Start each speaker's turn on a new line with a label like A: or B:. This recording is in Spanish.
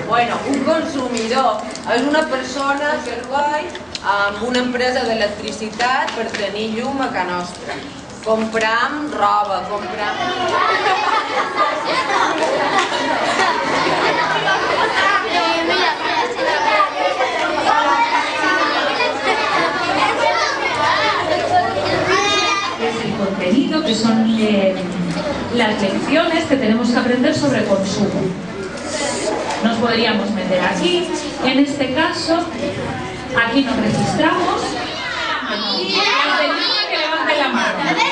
A: Bueno, un consumidor és una persona que treballa amb una empresa d'electricitat per tenir llum a casa nostra. Compram roba, compram...
B: Es el contenido, que son las lecciones que tenemos que aprender sobre consumo. Nos podríamos meter aquí, en este caso, aquí nos registramos y el que levante la mano.